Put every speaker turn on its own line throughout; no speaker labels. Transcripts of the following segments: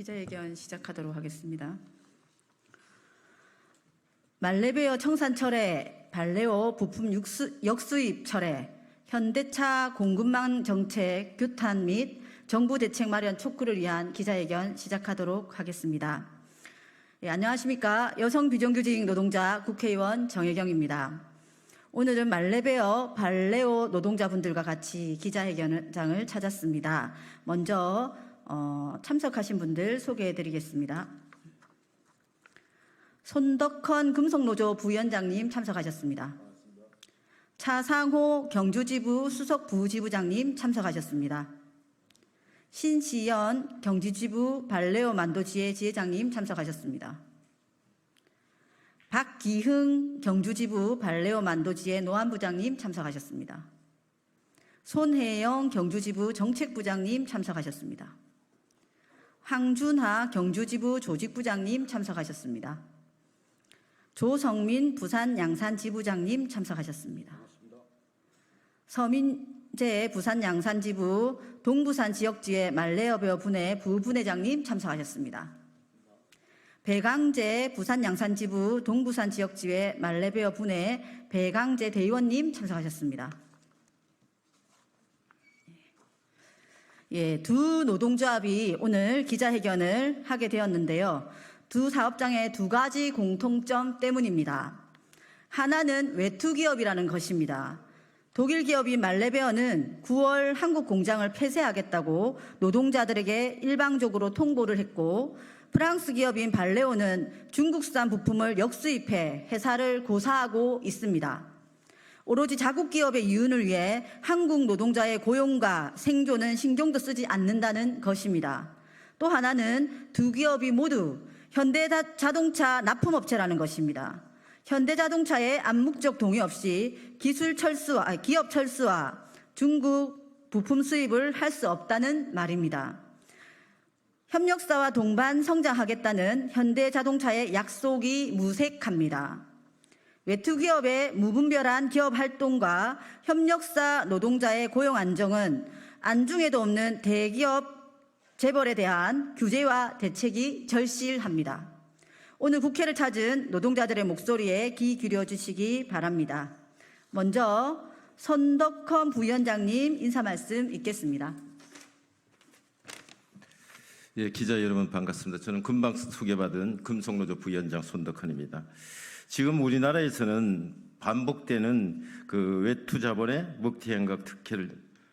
기자회견 시작하도록 하겠습니다. 말레베어 청산 철회, 발레오 부품 역수입 철회, 현대차 공급망 정책 규탄 및 정부 대책 마련 촉구를 위한 기자회견 시작하도록 하겠습니다. 안녕하십니까. 여성 비정규직 노동자 국회의원 정혜경입니다. 오늘은 말레베어 발레오 노동자분들과 같이 기자회견장을 찾았습니다. 먼저 참석하신 분들 소개해드리겠습니다. 손덕헌 금속노조 부위원장님 참석하셨습니다. 차상호 경주지부 수석 부지부장님 참석하셨습니다. 신시연 경주지부 발레오 만도지회 지회장님 참석하셨습니다. 박기흥 경주지부 발레오 만도지회 노안부장님 참석하셨습니다. 손혜영 경주지부 정책부장님 참석하셨습니다. 황준하 경주지부 조직부장님 참석하셨습니다. 조성민 부산 양산지부장님 참석하셨습니다. 서민재 부산 양산지부 동부산 지역지회 말레어베어 분회 부분회장님 참석하셨습니다. 배강재 부산 양산지부 동부산 지역지회 말레베어 분회 배강재 대의원님 참석하셨습니다. 두 노동조합이 오늘 기자회견을 하게 되었는데요. 두 사업장의 두 가지 공통점 때문입니다. 하나는 외투 기업이라는 것입니다. 독일 기업인 말레베어는 9월 한국 공장을 폐쇄하겠다고 노동자들에게 일방적으로 통보를 했고, 프랑스 기업인 발레오는 중국산 부품을 역수입해 회사를 고사하고 있습니다. 오로지 자국 기업의 이윤을 위해 한국 노동자의 고용과 생존은 신경도 쓰지 않는다는 것입니다. 또 하나는 두 기업이 모두 현대자동차 납품업체라는 것입니다. 현대자동차의 암묵적 동의 없이 기업 철수와 중국 부품 수입을 할 수 없다는 말입니다. 협력사와 동반 성장하겠다는 현대자동차의 약속이 무색합니다. 외투기업의 무분별한 기업 활동과 협력사 노동자의 고용 안정은 안중에도 없는 대기업 재벌에 대한 규제와 대책이 절실합니다. 오늘 국회를 찾은 노동자들의 목소리에 귀 기울여 주시기 바랍니다. 먼저 손덕헌 부위원장님 인사 말씀 있겠습니다.
기자 여러분 반갑습니다. 저는 금방 소개받은 금속노조 부위원장 손덕헌입니다. 지금 우리나라에서는 반복되는 외투 자본의 먹튀 행각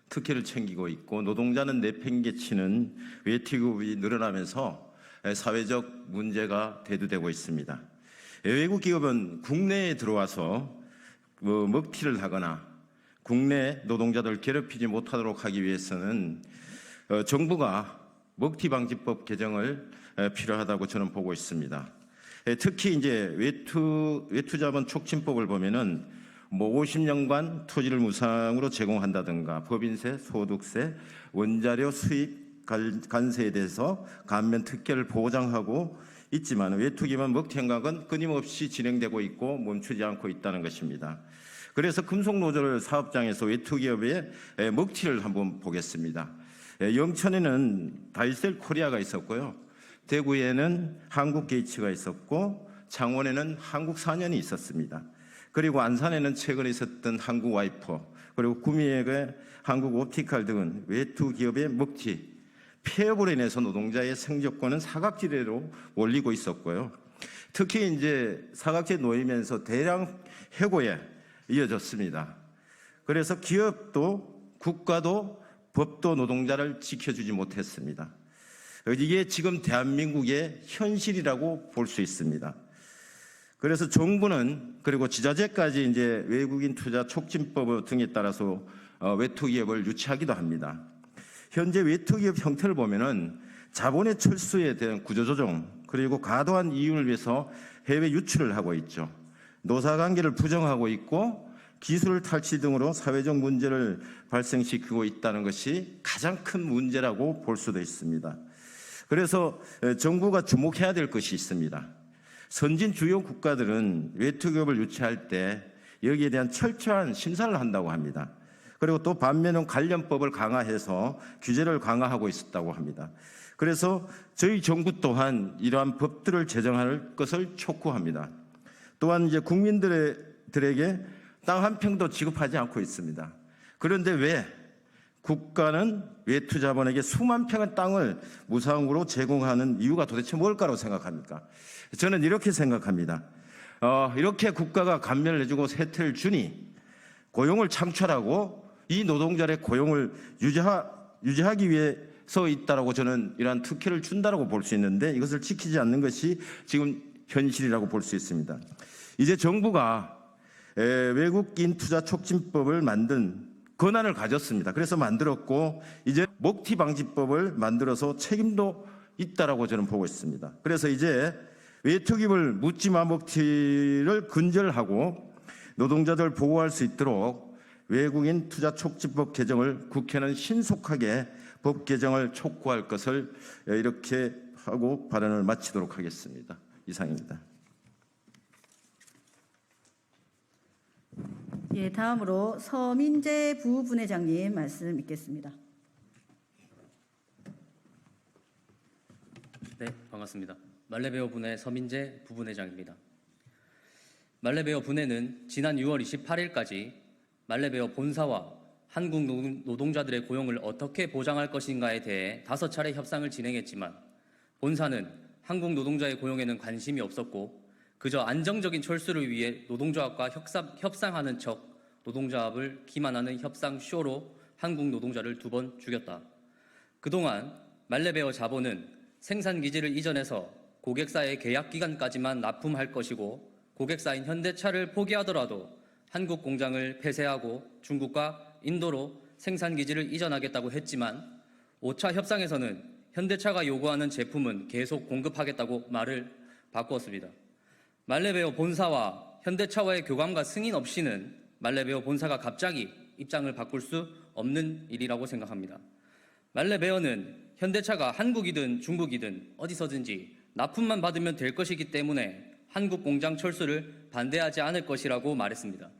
특혜를 챙기고 있고, 노동자는 내팽개치는 외투기업이 늘어나면서 사회적 문제가 대두되고 있습니다. 외국 기업은 국내에 들어와서 먹튀를 하거나 국내 노동자들 괴롭히지 못하도록 하기 위해서는 정부가 먹튀방지법 개정을 필요하다고 저는 보고 있습니다. 특히 이제 외투자본 촉진법을 보면은 50년간 토지를 무상으로 제공한다든가 법인세, 소득세, 원자료 수입 관세에 대해서 감면 특혜를 보장하고 있지만 외투기업 먹튀 행각은 끊임없이 진행되고 있고 멈추지 않고 있다는 것입니다. 그래서 금속노조를 사업장에서 외투기업의 먹튀를 한번 보겠습니다. 영천에는 다이셀 코리아가 있었고요. 대구에는 한국게이츠가 있었고, 창원에는 한국사년이 있었습니다. 그리고 안산에는 최근에 있었던 한국와이퍼, 그리고 구미역의 한국옵티칼 등은 외투 기업의 먹튀, 폐업으로 인해서 노동자의 생존권은 사각지대로 몰리고 있었고요. 특히 이제 사각지대 놓이면서 대량 해고에 이어졌습니다. 그래서 기업도 국가도 법도 노동자를 지켜주지 못했습니다. 이게 지금 대한민국의 현실이라고 볼 수 있습니다. 그래서 정부는 그리고 지자체까지 이제 외국인 투자 촉진법 등에 따라서 외투기업을 유치하기도 합니다. 현재 외투기업 형태를 보면은 자본의 철수에 대한 구조조정, 그리고 과도한 이윤을 위해서 해외 유출을 하고 있죠. 노사관계를 부정하고 있고 기술 탈취 등으로 사회적 문제를 발생시키고 있다는 것이 가장 큰 문제라고 볼 수도 있습니다. 그래서 정부가 주목해야 될 것이 있습니다. 선진 주요 국가들은 외투기업을 유치할 때 여기에 대한 철저한 심사를 한다고 합니다. 그리고 또 반면은 관련법을 강화해서 규제를 강화하고 있었다고 합니다. 그래서 저희 정부 또한 이러한 법들을 제정할 것을 촉구합니다. 또한 이제 국민들에게 땅 한 평도 지급하지 않고 있습니다. 그런데 왜 국가는 외투 자본에게 수만 평의 땅을 무상으로 제공하는 이유가 도대체 뭘까라고 생각합니까? 저는 이렇게 생각합니다. 이렇게 국가가 감면을 해주고 세태를 주니 고용을 창출하고 이 노동자의 고용을 유지하기 위해서 있다라고 저는 이러한 특혜를 준다라고 볼 수 있는데 이것을 지키지 않는 것이 지금 현실이라고 볼 수 있습니다. 이제 정부가 외국인 투자 촉진법을 만든 권한을 가졌습니다. 그래서 만들었고 이제 먹튀 방지법을 만들어서 책임도 있다라고 저는 보고 있습니다. 그래서 이제 외투기물 묻지마 먹튀를 근절하고 노동자들 보호할 수 있도록 외국인 투자 촉진법 개정을 국회는 신속하게 법 개정을 촉구할 것을 이렇게 하고 발언을 마치도록 하겠습니다. 이상입니다.
예, 다음으로 서민재 부분회장님 말씀 있겠습니다.
네, 반갑습니다. 말레베어 분회 서민재 부분회장입니다. 말레베어 분회는 지난 6월 28일까지 말레베어 본사와 한국 노동자들의 고용을 어떻게 보장할 것인가에 대해 5차례 협상을 진행했지만 본사는 한국 노동자의 고용에는 관심이 없었고 그저 안정적인 철수를 위해 노동조합과 협상하는 척 노동조합을 기만하는 협상쇼로 한국 노동자를 2번 죽였다. 그동안 말레베어 자본은 생산기지를 이전해서 고객사의 계약기간까지만 납품할 것이고 고객사인 현대차를 포기하더라도 한국 공장을 폐쇄하고 중국과 인도로 생산기지를 이전하겠다고 했지만 5차 협상에서는 현대차가 요구하는 제품은 계속 공급하겠다고 말을 바꾸었습니다. 말레베어 본사와 현대차와의 교감과 승인 없이는 말레베어 본사가 갑자기 입장을 바꿀 수 없는 일이라고 생각합니다. 말레베어는 현대차가 한국이든 중국이든 어디서든지 납품만 받으면 될 것이기 때문에 한국 공장 철수를 반대하지 않을 것이라고 말했습니다.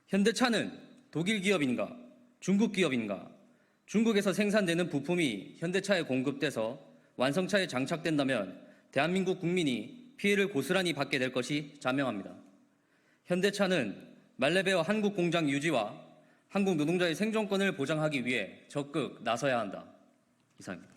현대차는 독일 기업인가 중국 기업인가 중국에서 생산되는 부품이 현대차에 공급돼서 완성차에 장착된다면 대한민국 국민이 피해를 고스란히 받게 될 것이 자명합니다. 현대차는 말레베어 한국 공장 유지와 한국 노동자의 생존권을 보장하기 위해 적극 나서야 한다. 이상입니다.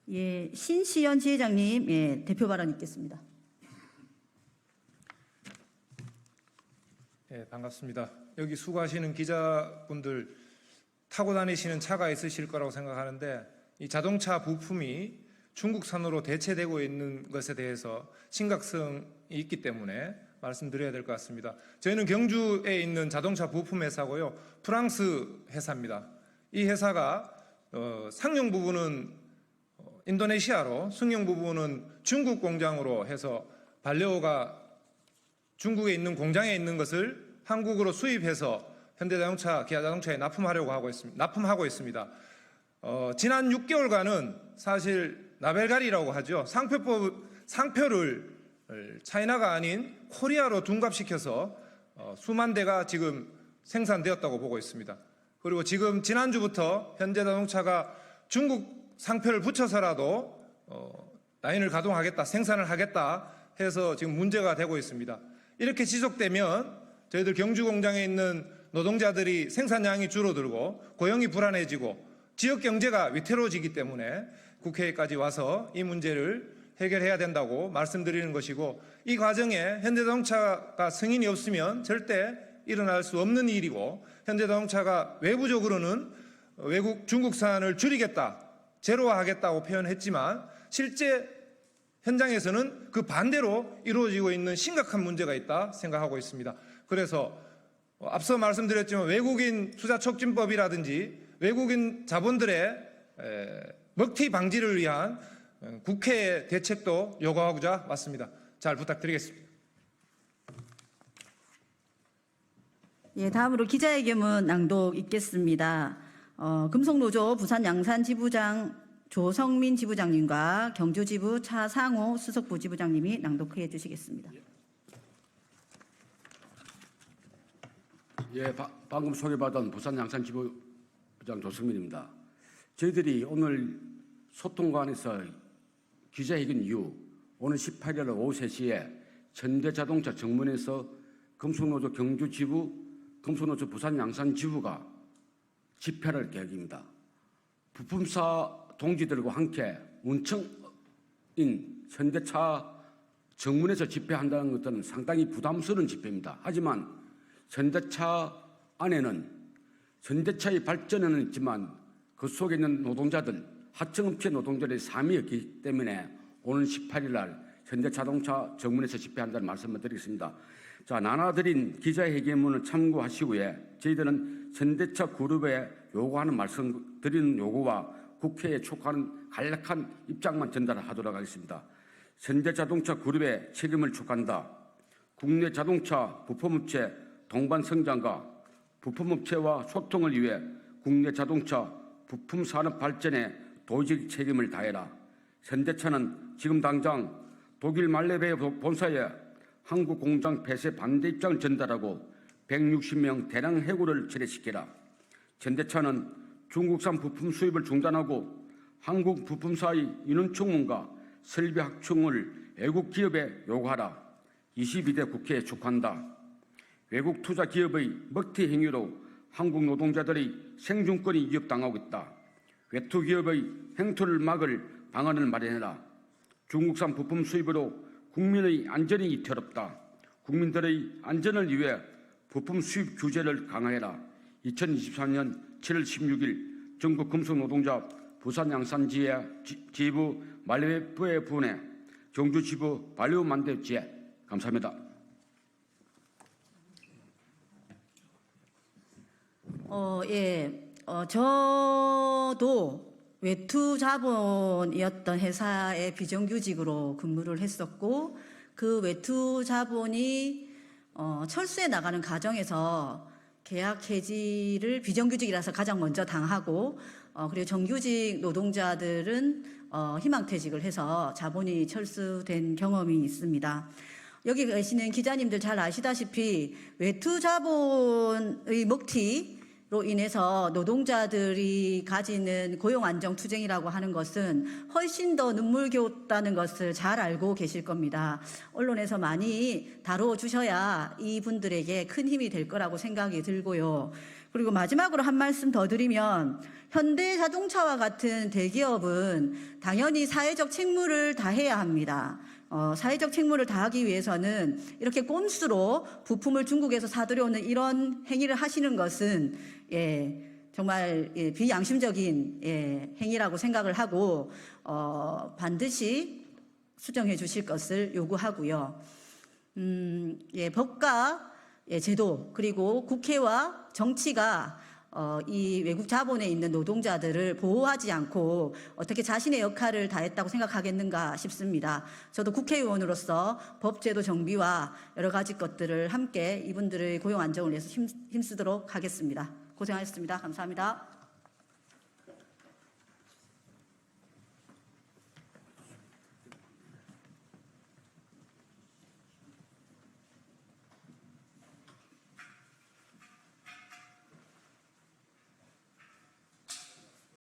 예, 신시연 지회장님, 예, 대표 발언 있겠습니다.
네, 반갑습니다. 여기 수고하시는 기자분들 타고 다니시는 차가 있으실 거라고 생각하는데 이 자동차 부품이 중국산으로 대체되고 있는 것에 대해서 심각성이 있기 때문에 말씀드려야 될 것 같습니다. 저희는 경주에 있는 자동차 부품 회사고요. 프랑스 회사입니다. 이 회사가 상용 부분은 인도네시아로, 승용 부분은 중국 공장으로 해서 반려호가 중국에 있는 공장에 있는 것을 한국으로 수입해서 현대자동차, 기아자동차에 납품하고 있습니다. 지난 6개월간은 사실 라벨갈이라고 하죠. 상표를 차이나가 아닌 코리아로 둔갑시켜서 수만 대가 지금 생산되었다고 보고 있습니다. 그리고 지금 지난주부터 현대자동차가 중국 상표를 붙여서라도 라인을 가동하겠다, 생산을 하겠다 해서 지금 문제가 되고 있습니다. 이렇게 지속되면 저희들 경주 공장에 있는 노동자들이 생산량이 줄어들고 고용이 불안해지고 지역 경제가 위태로워지기 때문에 국회에까지 와서 이 문제를 해결해야 된다고 말씀드리는 것이고 이 과정에 현대자동차가 승인이 없으면 절대 일어날 수 없는 일이고 현대자동차가 외부적으로는 중국산을 줄이겠다, 제로화하겠다고 표현했지만 실제 현장에서는 그 반대로 이루어지고 있는 심각한 문제가 있다 생각하고 있습니다. 그래서 앞서 말씀드렸지만 외국인 투자 촉진법이라든지 외국인 자본들의 먹튀 방지를 위한 국회의 대책도 요구하고자 왔습니다. 잘 부탁드리겠습니다.
예, 다음으로 기자회견문 낭독 있겠습니다. 금속노조 부산 양산지부장 조성민 지부장님과 경주지부 차상호 수석부지부장님이 낭독해 주시겠습니다.
예, 방금 소개받은 부산 양산지부장 조성민입니다. 저희들이 오늘 소통관에서 기자회견 이후 오늘 18일 오후 3시에 현대자동차 정문에서 금속노조 경주지부, 금속노조 부산 양산지부가 집회를 계획입니다. 부품사 동지들과 함께 문청인 현대차 정문에서 집회한다는 것은 상당히 부담스러운 집회입니다. 하지만 현대차 안에는 현대차의 발전에는 있지만 그 속에 있는 노동자들, 하청업체 노동자들의 삶이었기 때문에 오늘 18일 날 현대자동차 정문에서 집회한다는 말씀을 드리겠습니다. 자, 나눠드린 기자회견문을 참고하시고에 저희들은 현대차 그룹에 요구하는 말씀드리는 요구와 국회에 촉구하는 간략한 입장만 전달하도록 하겠습니다. 현대자동차 그룹의 책임을 촉구한다. 국내 자동차 부품업체 동반 성장과 부품업체와 소통을 위해 국내 자동차 부품 산업 발전에 도의적 책임을 다해라. 현대차는 지금 당장 독일 말레베 본사에 한국 공장 폐쇄 반대 입장을 전달하고 160명 대량 해고를 철회시키라. 현대차는 중국산 부품 수입을 중단하고 한국 부품사의 인원 총문과 설비 확충을 외국 기업에 요구하라. 22대 국회에 촉구한다. 외국 투자 기업의 먹튀 행위로 한국 노동자들의 생존권이 위협당하고 있다. 외투 기업의 행토를 막을 방안을 마련해라. 중국산 부품 수입으로 국민의 안전이 위태롭다. 국민들의 안전을 위해 부품 수입 규제를 강화해라. 2024년 7월 16일 전국 금속노동자 부산 양산지부 말레베 부내 경주지부 발효 만대지에 감사합니다.
저도 외투 자본이었던 회사의 비정규직으로 근무를 했었고 그 외투 자본이 철수해 나가는 과정에서 계약 해지를 비정규직이라서 가장 먼저 당하고 그리고 정규직 노동자들은 희망퇴직을 해서 자본이 철수된 경험이 있습니다. 여기 계시는 기자님들 잘 아시다시피 외투 자본의 먹튀로 인해서 노동자들이 가지는 고용 안정 투쟁이라고 하는 것은 훨씬 더 눈물겨웠다는 것을 잘 알고 계실 겁니다. 언론에서 많이 다뤄주셔야 이분들에게 큰 힘이 될 거라고 생각이 들고요. 그리고 마지막으로 한 말씀 더 드리면 현대자동차와 같은 대기업은 당연히 사회적 책무를 다해야 합니다. 사회적 책무를 다하기 위해서는 이렇게 꼼수로 부품을 중국에서 사들여오는 이런 행위를 하시는 것은 정말 비양심적인 행위라고 생각을 하고 반드시 수정해 주실 것을 요구하고요. 법과 제도 그리고 국회와 정치가 이 외국 자본에 있는 노동자들을 보호하지 않고 어떻게 자신의 역할을 다했다고 생각하겠는가 싶습니다. 저도 국회의원으로서 법제도 정비와 여러 가지 것들을 함께 이분들의 고용 안정을 위해서 힘쓰도록 하겠습니다. 고생하셨습니다. 감사합니다.